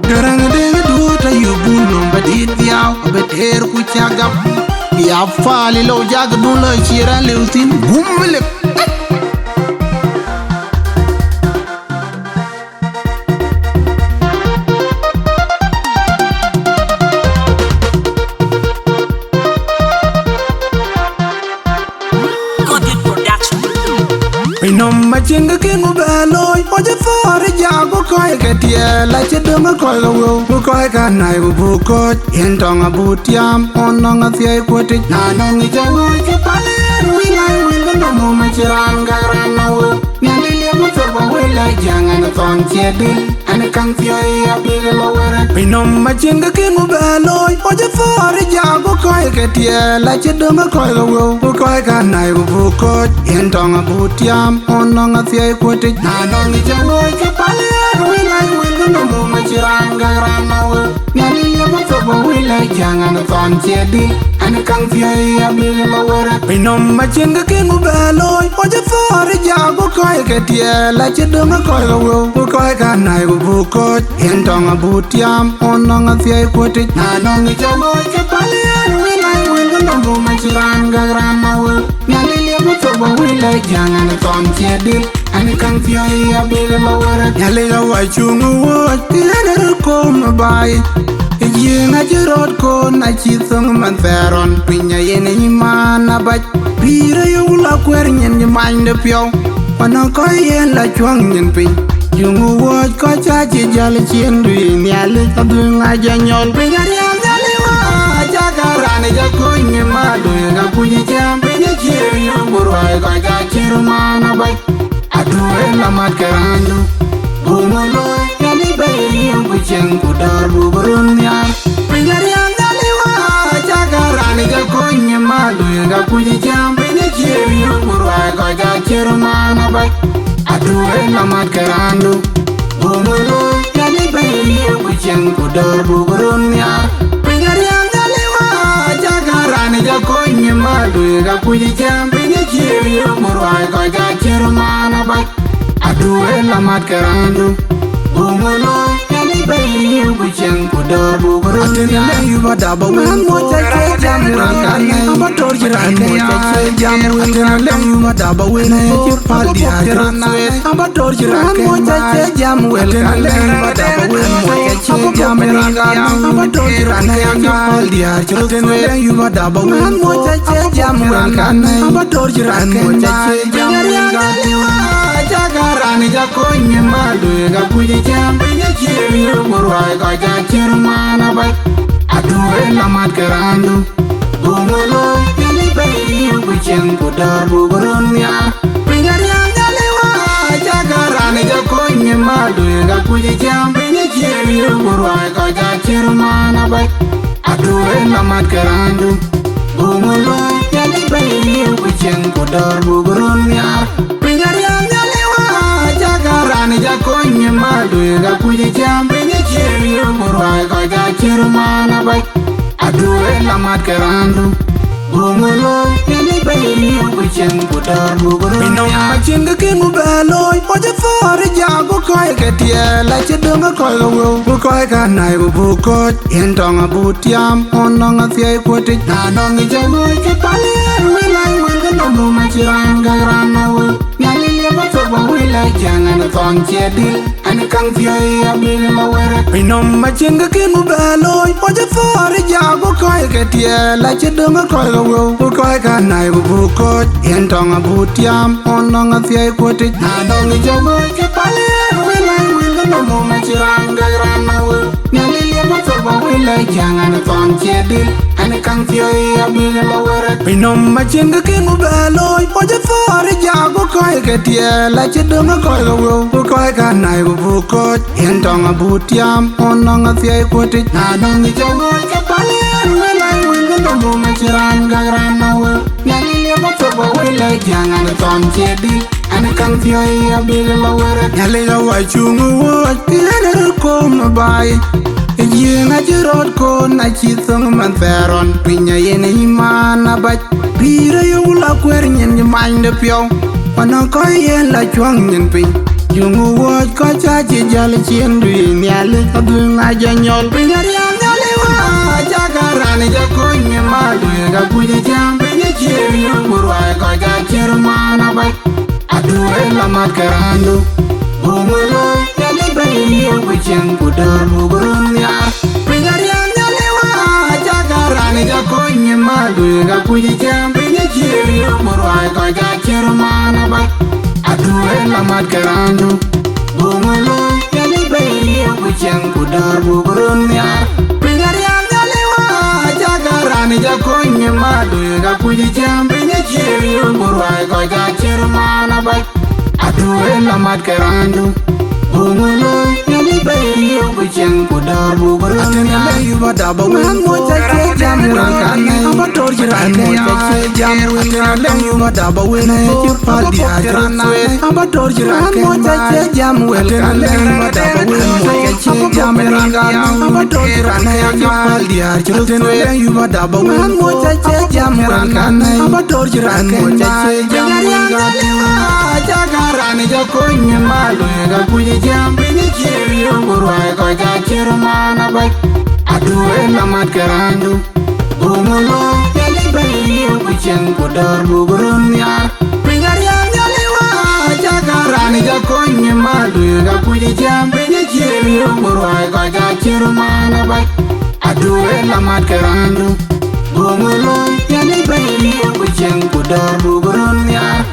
Garang deng duta yubulum badit diaw beter ku chagap ya fali lo jag dulo chira leutin bumle Pinom machinga kingu beloy oje fore jago koy ketie la chedunga koy lo koy kanai bu ko entonga butiam ononga fiai kwoti nanongi jago ke pale wi no mo machiranga ranawo nyali le mo torba wela janga na ton chedil an kan fiai abil lo wera Pinom machinga kingu beloy oje fore jago koy ketie la chedunga koy lo koy kanai bu ko entonga butiam ononga fiai kwoti nanongi jago ke pale wi no mo machiranga ranawo nyali le mo torba wela janga na ton chedil an kan fiai abil lo wera Pinom machinga kingu beloy oje fore jago koy ketie la chedunga koy lo koy kanai bu ko entonga butiam ononga fiai kwoti nanongi jago ke pale wi no mo machiranga ranawo nyali le mo torba wela janga na ton chedil an kan fiai abil lo wera nyali la wachungu wo tiere ko mabai Yenga jirot ko na chithong man feron pinya yene imana bach Pira yula kwer nyen ni mande pyo Wana ko yen la chuang nyen pin Yungu wot ko chachi jali chindu Yini ali kabdu nga janyol Pinya riyang jali wa Jakarani jakunyi madu Yenga kunyi jam Pinya chiri yungurwai ko chachiru mana bach Aduwe lamat kerandu Bumoloy Yali bayi yungu chengu darbu burunya Pinyari angaliwa Jakarani jakunyi madu Yenga kunyi jam Pinya chiri yungurwai ko chachiru mana bach Aduwe lamat kerandu Bumoloy Yali bayi yungu chengu darbu burunya Pinyari angaliwa Jakarani jakunyi madu Yenga kunyi jam Pinya chiri yungurwai ko chachiru mana bach Aduwe lamat kerandu Bumolo Yali bayi yungu chengu darbu burunya Yuba daba wen mocha che jamu rakane Amator jirane mocha che jamu rakane Yuba daba wen jir paldi ajirane Amator jirane mocha che jamu rakane Yuba daba wen mocha che jamu rakane Amator jirane jir paldi ajirane Yuba daba wen mocha che jamu rakane Amator jirane mocha che jamu rakane Jakarani jakunyi madu Yenga kunyi jam Pinya chiri yungurwai ko chachiru mana bach Aduwe lamat kerandu Bumolo Yali bayi yungu chengu darbu burunya Pinyari angaliwa Jakarani jakunyi madu Yenga kunyi jam Pinya chiri yungurwai ko chachiru mana bach Aduwe lamat kerandu Bumolo Yali bayi yungu chengu darbu burunya Pinyari Jakarani jakunyi madu Yenga kunyi jam Pinya chiri yungurwai ko chachiru mana bach Aduwe lamat kerandu Bumolo Yali bayi yungu chengu darbu burunya Pinom machinga kingu beloy oje fore jago koy ketie la chedunga koy lo koy kanai bu ko entonga butiam ononga fiai kwoti nanongi jago ke pale wi no mo machiranga ranawo Nyali le mo torba wela janga na ton chedil An kan fiai abil lo wera Pinom machinga kingu beloy oje fore jago koy ketie la chedunga koy lo koy kanai bu ko entonga butiam ononga fiai kwoti nanongi jago ke pale wi no mo machiranga ranawo Nyali le mo torba wela janga na ton chedil An kan fiai abil lo wera Pinom machinga kingu beloy oje fore jago koy ketie la chedunga koy lo koy kanai bu ko entonga butiam ononga fiai kwoti nanongi jago ke pale wi no mo machiranga ranawo Nyali le mo torba wela janga na ton chedil An kan fiai abil lo wera Nyali la wachungu wo tiere ko mabai Yenga jirot ko na chithong man feron Pinya yene imana bach Pira yula kwer nyen ni mande pyo Wana ko yen la chuang nyen pin Yungu wot ko chachi jali chindu Yini ali kabdu nga janyol Pinyariam nyaliwa Jakarani jakonye maluega kuja jam Pinye chiri umurwai koja chirumana bai Aduwe lamat karandu Bumulo yalibayi yukuchen kudar mugurun ya Pinyariam nyaliwa Jakarani jakonye maluega kuja jam Pinye chiri umurwai koja chirumana bai Aduwe lamat karandu Bumulo yalibayi yukuchen kudar mugurun ya Pinyariam nyaliwa Jakarani jakonye maluega kuja jam Pinye chiri umurwai koja chirumana bai Aduwe lamat karandu Bumulo yalibayi yukuchen kudar mugurun ya Yuba daba wemo chache jamu rakane Abator jirane chache jamu rakane Yuba daba wemo chupal di ajrane Abator jirane chache jamu rakane Yuba daba wemo chache jamu rakane Abator jirane chupal di ajrane Yuba daba wemo chache jamu rakane Abator jirane chache jamu rakane Jakarani jakonye maluega kuji jam Pinye chiri umurwai koja chirumana bai Aduwe lamat karandu Bumulo yalibayi yukuchen kudar mugurun ya Pinyariam nyaliwa Jakarani jakonye maluega kuji jam Pinye chiri umurwai koja chirumana bai Aduwe lamat karandu Bumulo yalibayi yukuchen kudar mugurun ya